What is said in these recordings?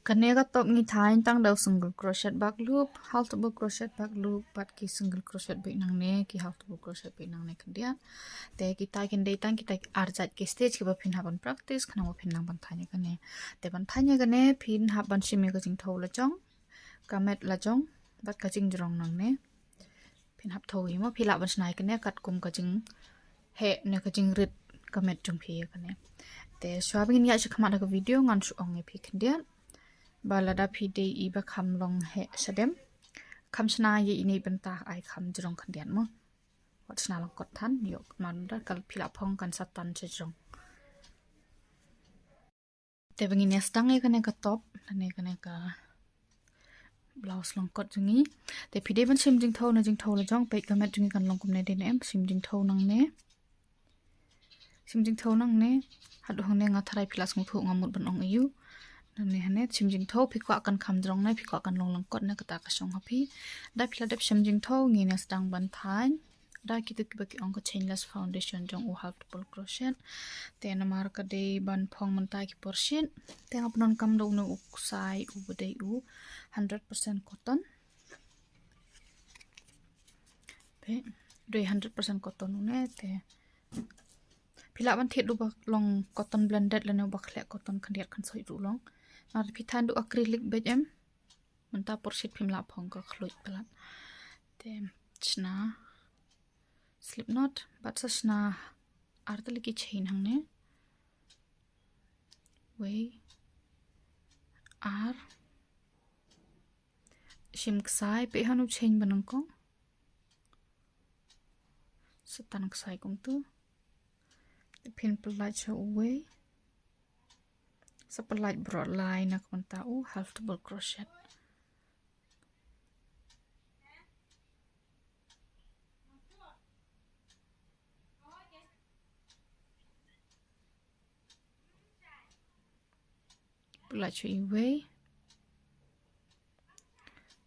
Kane ka top ngi Thaiñ tang daw single crochet back loop, half double crochet back loop, pat ki single crochet baik nang ne, ki half double crochet baik nang ne kendian. Te kita kin day tang kita arjat ki stage ki ba pin haban practice kana ba pin nang ban Thaiñ kane. Te ban Thaiñ kane pin haban shimi ka jing thau la jong, kamet la jong, bat ka jing jrong nang ne. Pin hap thau hi mo phila ban snai kane kat kum ka jing he ne ka jing rit kamet jong phi kane. Te swabin ya shi khamat ka video ngan su ong e phi kendian. Balada pide iba kam long he sadem kam sna ye ini bentah ai kam jrong khandian mo wat sna lang kot than yok man da kal phila phong kan satan che jrong te bangin ya stang e kane ka top ne kane ka blouse long kot jungi te pide ban sim jing tho na jing tho la jong pe kamet jungi kan long kum ne den em sim jing tho nang ne hadu hang ne nga tharai philas ngu thu ngamut ban ong ayu ne hanet simjing tho phikwa kan khamjrong nai phikwa kan long lang kot na kata ka song hapi da phila dep simjing tho ngi na stang ban Thaiñ da ki tu ki ba ki ong ko chainless foundation jong u half double crochet te na mar ka de ban phong man ta ki portion te apnon kam do no u sai u bade u 100% cotton pe do 100% cotton ne te phila ban thet du ba long cotton blended la no ba khle cotton khandiat khan soi ru long ar pithan du acrylic bej em manta porsit phimla phong ka khluit pelat te chna slip knot bat sa chna artali ki chain hangne way ar shim ksai pe hanu chain banang ko satan ksai kum tu pin pelat cha way sepelat broad line nak mentau half double crochet pelat chui way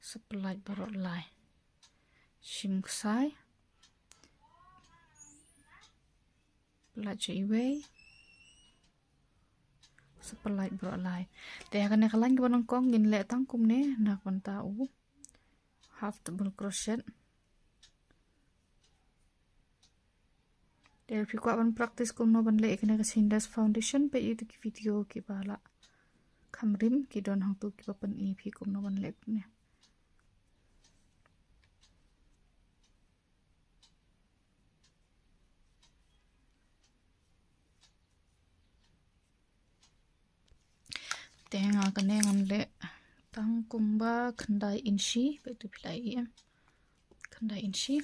sepelat broad line shim sai pelat chui way sepelat broad line te akan kalan ke banang kong gin le tang kum ne nak mentau half double crochet te phikwa ban practice kum no ban le ekne ka sindas foundation pe itu ki video ki bala khamrim ki don hang tu ki papan i phi kum no ban le ne te nga kane ngan le tang kumba khandai inchi pe tu philai em khandai inchi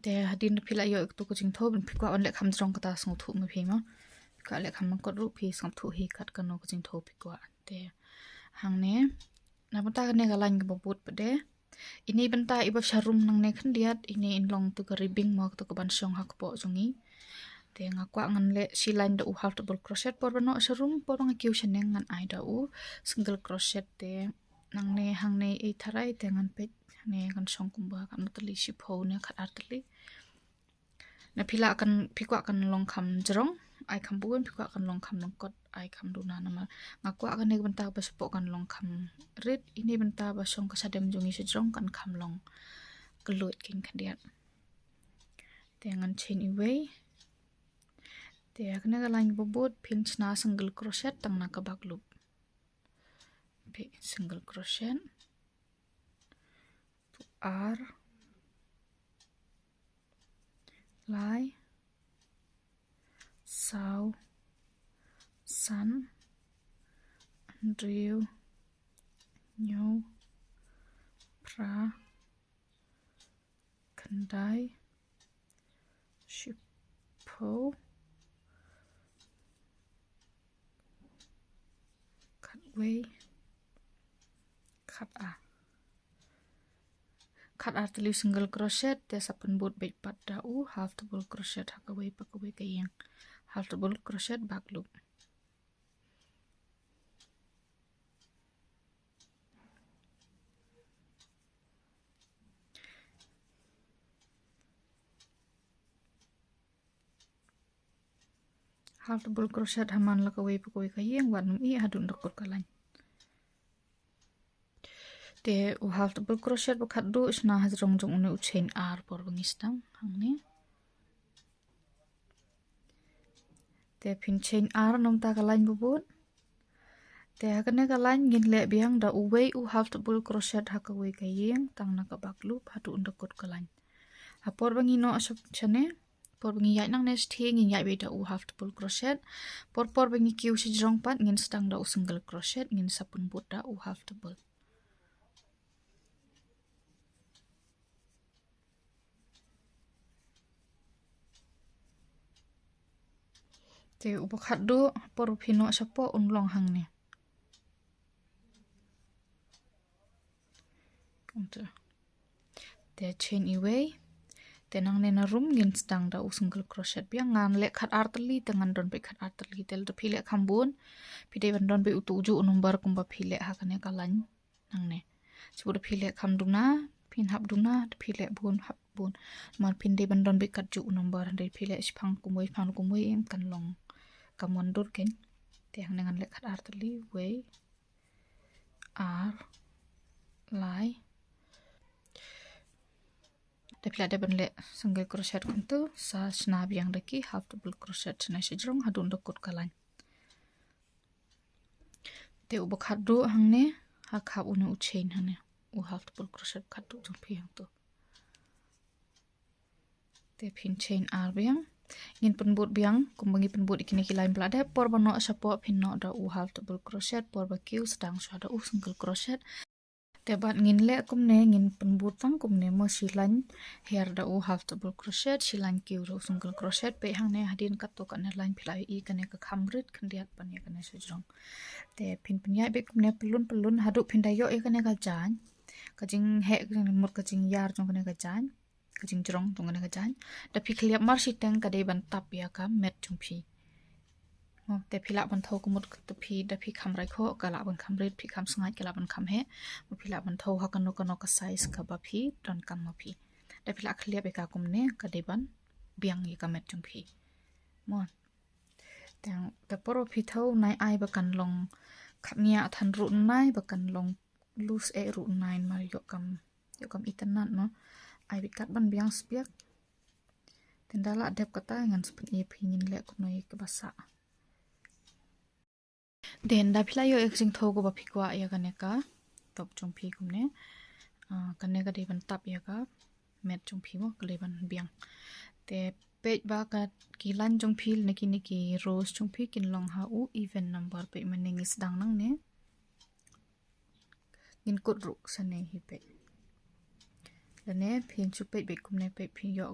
te hadin philai yo ek tu ko jing tho ban phikwa on le kham jrong kata song thu me phi ma ka le kham ko ru phi som thu hi khat kan no ko jing tho phikwa te hang ne na banta ne ga lain ga bot pe de ini banta iba sharum nang ne khandiat ini in long tu ka ribbing mo tu ko ban song hak po jungi te nga kwa ngan le si line da u half double crochet por bano sharum por nga kyu sheneng ngan ai da u single crochet te nang ne hang ne e tharai te ngan pe ne kan song kumba kan tali shi pho ne khat artali na phila kan phikwa kan long kham jrong ai kham buan phikwa kan long kham long kot ai kham du na ma nga kwa kan ne banta ba spo kan long kham red ini banta ba song ka sadem jungi se jrong kan kham long kluit king khandiat te ngan chain away te akne ga line bobot pin chna single crochet tang na ka back loop pe single crochet to r lai sau san andrew nyo pra khandai shipo way cut artili single crochet te sapan bot bej pat da u half double crochet hakaway pakaway kayang half double crochet back loop half double crochet haman la kawai pakoi kayeng wat num I hadun dokot kalan te u half double crochet bakat du isna hazrong jong une u chain r por bangistang hangni te pin chain r nom ta kalan bubut te hakane kalan ngin le biang da uwei u half double crochet hakawai kayeng tang na kabak loop hadun dokot kalan hapor bangi no asap chane por bangi yai nang nes thi ngin yai be da u half double crochet por bangi kiu si jong pat ngin stang da u single crochet ngin sapun but da u half double te ubakat du por pino sapo unlong hang ne te chain iway te nang ne na room ngin stang da u single crochet biang ngan le khat artli te ngan don be khat artli tel to phile khambun phide ban don be utuju number kumba phile hakane kalan nang ne chur phile khamduna phin habduna phile bun habun man phin de ban don be kat ju number de phile phang kumoi em kan long kamon dur ken te hang ngan le khat artli way r lai te phila de ban le single crochet kuntu sa sna biang de ki half double crochet na sejrong hadun dokot kalan te ubakhat du hangne ha khap une u chain hane u half double crochet khat du jong phiang to te phin chain r biang ngin penbut biang kumbangi penbut ikini ki line blade por bano asapo phin no da u half double crochet por ba kiu sedang so da u single crochet te bat ngin le kumne ngin penbut tang kumne mo silan hair da u half double crochet silan kiu ro single crochet pe hangne hadin kat to kan line philai I kane ka khamrit khandiat pan ya kane sejrong te phin pnya be kumne pelun hadu phin da yo e kane ka jan ka jing he mur ka jing yar jong kane ka jan ka jing jrong jong kane ka jan da phi khliap mar si tang ka de ban tap ya ka met jong phi te phila ban tho kumut to phi da phi khamrai kho kala ban khamrit phi kham sangai kala ban kham he mu phila ban tho hakano kano ka size ka ba phi ton kam ma phi da phila khliap e ka kumne ka de ban biang yi ka met jong phi mon tang ta poro phi tho nai ai ba kan long khamnya than ru nai ba kan long loose e ru nai ma yo kam itanan no ai bi kat ban biang spiak tendala dep kata ngan spin e phi ngin le ko noi ka basa den da phila yo ek jing tho go ba phikwa ya kane ka top jong phi kumne kane ka de ban tap ya ka met jong phi mo kle ban biang te page ba ka ki lan jong phil niki rose jong phi kin long ha u even number pe maning is dang nang ne ngin kut ru sane hi pe lane phin chu pe be kumne pe phin yo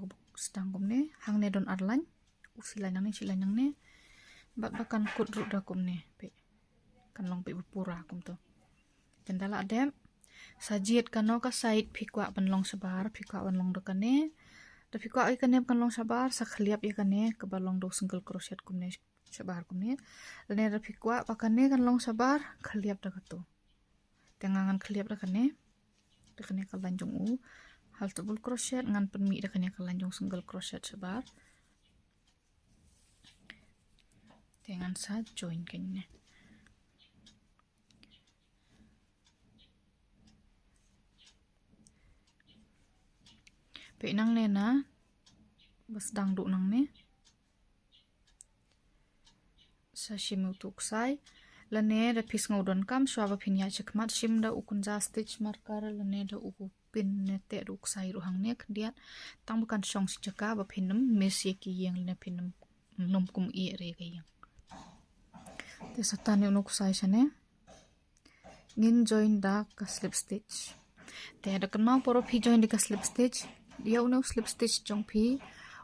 stang kumne hang ne don arlan u silai nang ne bak bakan kut ru da kumne pe kan long pe pura kum to tendala adem sajiet kano ka side phikwa ban long sabar phikwa ban long dokane to phikwa ai kane kan long sabar sa khliap ya kane ka ba long do single crochet kumne sabar kumne lene ra phikwa pakane kan long sabar khliap da to tengangan khliap da kane ka lanjung u half double crochet ngan penmi da kane ka lanjung single crochet sabar tengan sa join kene pe nang ne na bas dang du nang ne sa shimu tuk sai lane da phis ngau don kam swa phin ya chakmat shim da ukunja stitch marker lane da u pin ne te ruk sai ru hang ne khdiat tang bukan song si chaka ba phinam mes ye ki yeng ne phinam nom kum e re ga yang te satane unuk sai chane ngin join da ka slip stitch te da kan mau poro phi join da slip stitch dia uno slip stitch jong phi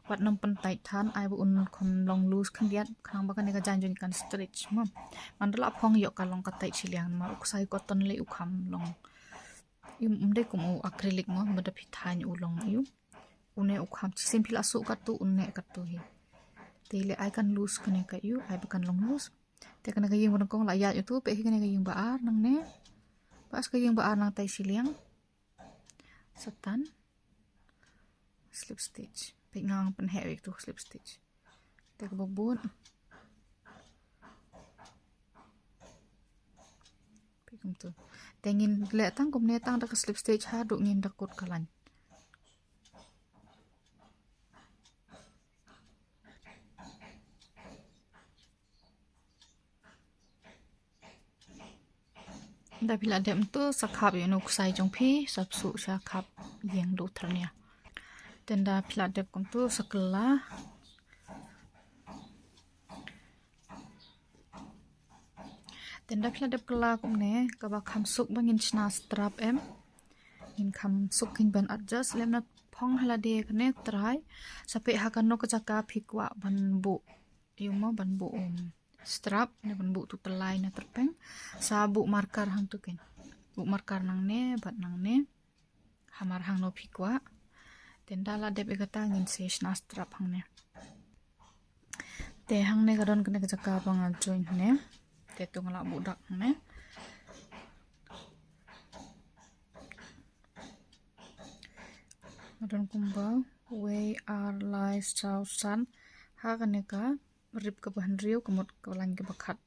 wat nam pan tai than ai bu un khom long loose khandiat khang ba kan ka jan join kan stretch ma mandala phong yo ka long ka tai chiliang ma uk sai cotton le u kham long yum de kum u acrylic mo ma da phi thain u long yu une u kham sim phila su ka tu unne ka tu hi te le ai kan loose kane ka yu ai ba kan long loose te kan ka yeng bon kong la ya yu tu pe hi kan ka yeng ba ar nang ne pas ka yeng ba ar nang tai chiliang satan slip stitch pe ngang pan he tu slip stitch te ko bun kum tu tengin le tang kum ne tang dak slip stitch ha du ngin dak kut kalan da pila dem tu sakhap yu nuk sai jong phi sapsu sha khap yeng du thrania tenda pila dem kum tu sakla tenda pila dem kala kum ne ka ba kham suk bangin chna strap em in kham suk kin ban adjust lem na phong hala de kne try sape ha kan no ka jaka phikwa ban bu yumo ban bu strap ne ban bu tu telai na terpeng sa bu markar hang tu ken bu markar nang ne bat nang ne hamar hang no phikwa tenda la dep egata ngin se na strap hang ne te hang ne gadon kne ka jaka bang join ne te tu ngala bu dak hang ne Madon kumba way ar lai sau san ha kane ka rip ka bahan riu kamot ka lan ka bakhat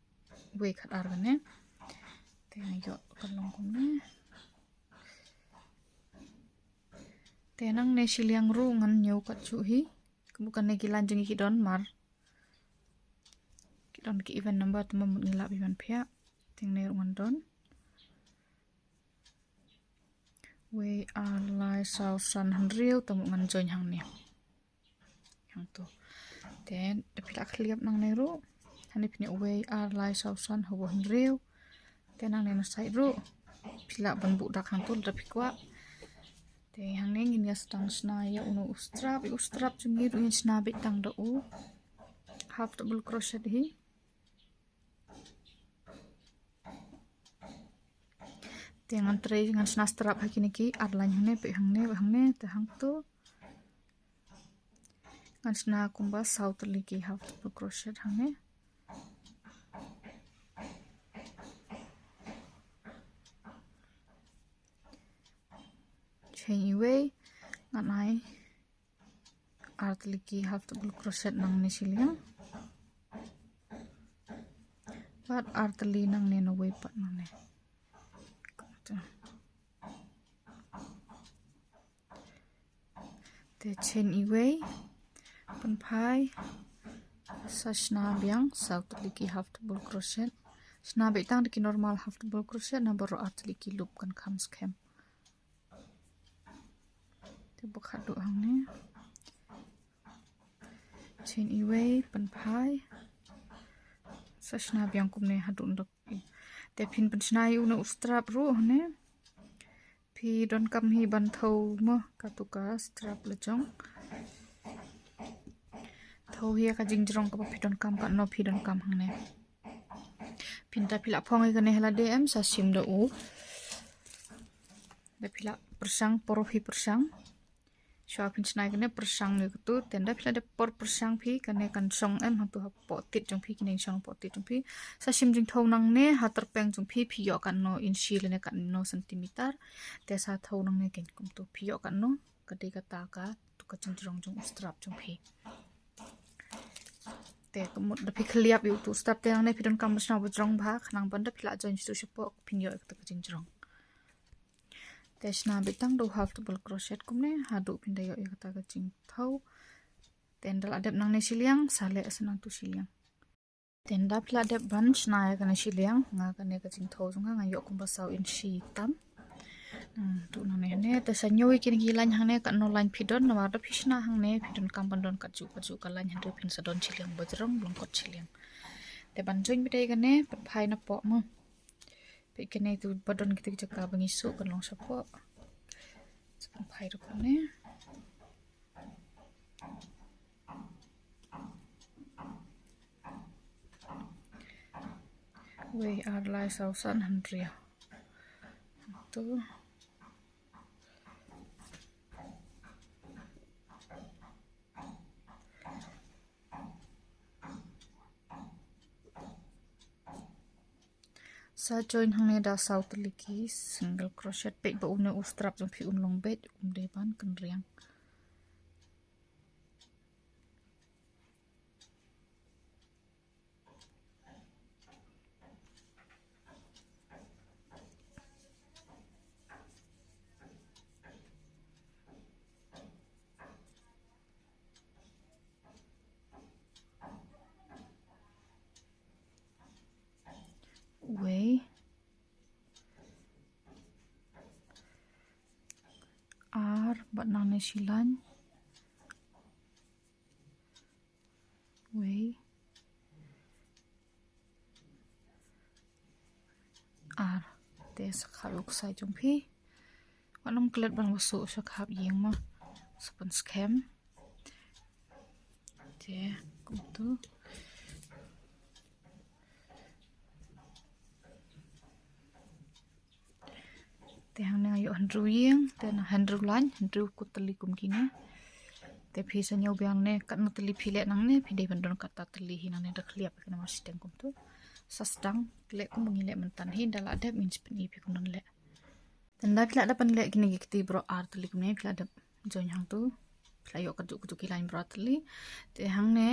way khat ar kane te yo kalong kum ne te nang ne siliang ru ngan nyau kat chu hi kemukan ne kilan jeng ki don mar ki don ki event number tama mut ngila bi ban phya ting ne ngan don way ar lai sau san han riu tamu ngan join hang ne hang tu then the pila kliap nang ne ru hani pini way ar lai sau san ho han riu te nang ne na sai ru pila ban bu dak hang tu da phikwa te hang ne ngin ya stang sna ya uno strap chungi ru in sna be tang da u half double crochet hi Jangan try dengan sna strap hakini ki arlan hang ne pe hang ne te hang tu ngan sna kumba south liki half double crochet hang ne chain away ngan ai art liki half double crochet nang ne siliang pat art li nang ne no way pat nang ne te chain away pen phai sashna biang south liki half double crochet sna be tang ki normal half double crochet na baro art liki loop kan kham scam te bokhat do hang ne chain away pen phai sashna biang kum ne hadun dok te phin pen sna yu no strap ru ne phi don kam hi ban thau mo katuka strap le chong thau hi ka jingjrong ka phi don kam ka no phi don kam hang ne phin ta phila phong ga ne hala de em sa sim do u de phila persang poro phi persang sha phin snai ga ne persang ne tu tenda phila de por persang phi ka ne kan song em ha tu ha po tit jong phi ki ne song po tit jong phi sa sim jing thau nang ne ha ter peng jong phi yo kan no in shi le ne kan no centimeter te sa thau nang ne ken kum tu phi yo kan no ka de ka ta ka tu ka jingjrong jong strap jong phi te kumut da phi khliap yu tu strap te nang ne phi don kam sna bu jong bha khnang ban da phila join su shapo phin yo ek ta ka jingjrong te sna bitang do half double crochet kum ne ha do phin da yo ek ta ka jing thau tendal adep nang ne siliang sale asna tu siliang tenda phila adep ban sna ya ka ne siliang nga ka ne ka jing thau jong nga yo kum ba sau in shi tam tu nang ne te sa nyoi kin gi lan hang ne ka no line phidon na da phishna hang ne phidon kam ban don ka chu ka lan han phin sa don siliang bajrong blong kot siliang te ban join bi dai ka ne phai na po mo pe kene tu badon kita jaka bangi su kan long sapo sepang phai ro ne we are lai sau san handria tu sa join hang ne da south liki single crochet pe ba un strap jong phi un long bet de ban kan riang bat nang ne silan way ar te sakhap uk sai jong phi wanom klet ban wasu sakhap yeng ma sapan scam te kum tu te hang na yo handru yeng te na handru lan handru kutali kum kini te phi sa nyau biang ne kat na tali phi le nang ne phi dei ban don kat ta tali hi nang ne dak liap kana mas teng kum tu sastang le kum ngi le mentan hi dala ada means peni phi kun le tanda phi la dapan le kini gikti bro ar tali kum ne phi la dap join hang tu phi la yo kadu kutu ki line bro tali te hang ne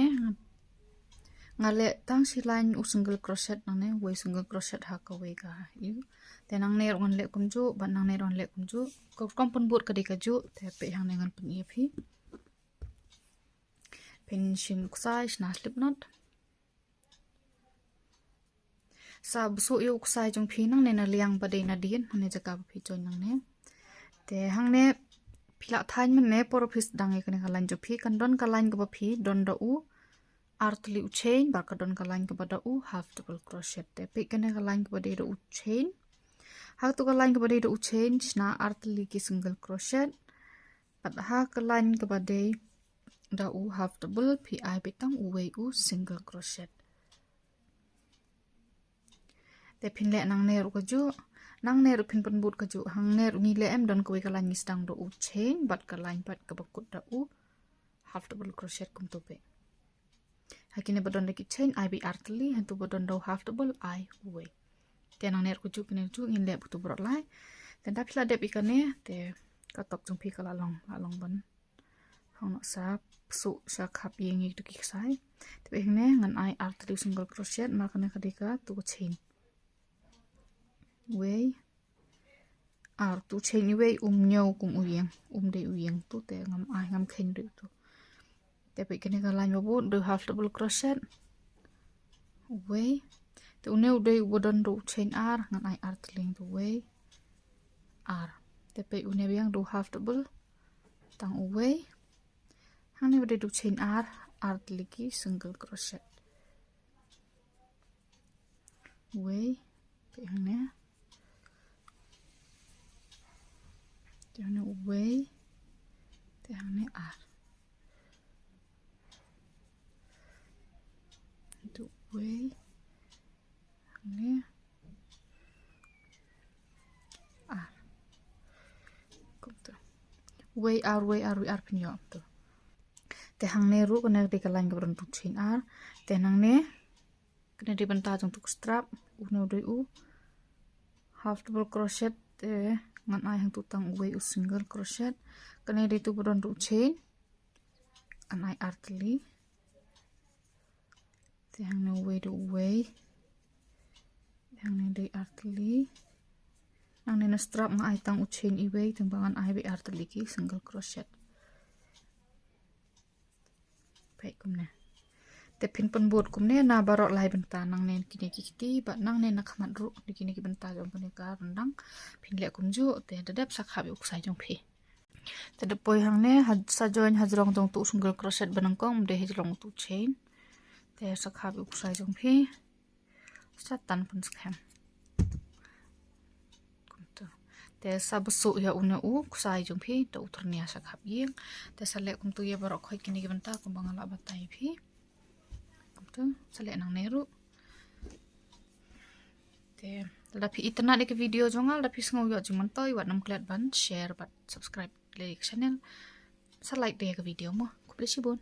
ngale tang si line u single crochet nang ne way single crochet ha ka way ka yu te nang ne ron le kum ju ban nang ne ron le kum ju ko kompon bur ka di ka ju te pe hang ne ngan peni phi finishing kusai na slip knot sa busu yo kusai jong phi nang ne na liang ba de na dien ne jaka phi join nang ne te hang ne phila thain man ne por phis dang e kane kalan jo phi kan don kalan ka ba phi don da u artli u chain ba ka don kalan ka ba da u half double crochet te pe kane kalan ka ba de u chain ha tu kalan ka ba de u chain na artli ki single crochet pat ha kalan ka ba de da u half double phi ai betang u way u single crochet te phin le nang ne ru ka ju nang ne ru phin pan but ka ju hang ne ru ngi le em don ko wi kalan ni stang do u chain bat kalan pat ka bakut da u half double crochet kum to pe hakine badon de ki chain ai bi artli han tu badon do half double ai u way te nang ne ru ju kine ju ngin le butu bro lai te da phila de bi ka ne te ka tok chung phi ka la long ban hang no sa su sa khap yeng ik tu ki sai te be ne ngan ai artli single crochet ma kana kadika tu chain way ar tu chain way nyau kum uyeng de uyeng tu te ngam ai ngam khen de tu te pe kene ka line bo do half double crochet way te uneu de bodon do chain ar ngan ai ar tling tu way ar te pe une biang do half double tang way hang ne de do chain ar tliki single crochet way pe hang ne te hang ne way te hang ne ar tu way hang ne ar kum tu way ar pin yo tu te hang ne ru kana de kalan ka ron tu chain ar te nang ne kana de banta jong tu strap u no de u half double crochet te ngan ai hang tu tang way u single crochet kana de tu ron tu chain an ai artli te hang ne way do way hang ne de artli nang ne na strap nga ai tang u chain i way tang bangan ai be artli ki single crochet pe kum ne te pin pan bot kum ne na barok lai benta nang ne kini ki ba nang ne na khamat ru kini ki benta jong pane ka rendang pin le kum ju te dadap sakha bi uksai jong phi te de poi hang ne sa join hajrong jong tu single crochet banang kong de hejrong tu chain te sakha bi uksai jong phi satan pun scam kum tu te sabsu ya una u kusai jong phi to utrnia sakha yeng te sale kum tu ye barok khoi kini ki benta kum bangala batai phi tu sale nang neru te lapi itna de video jongal lapi sngo yo jung mantoi wat nam klet ban share bat subscribe le channel sa like de video mo kuplesi bon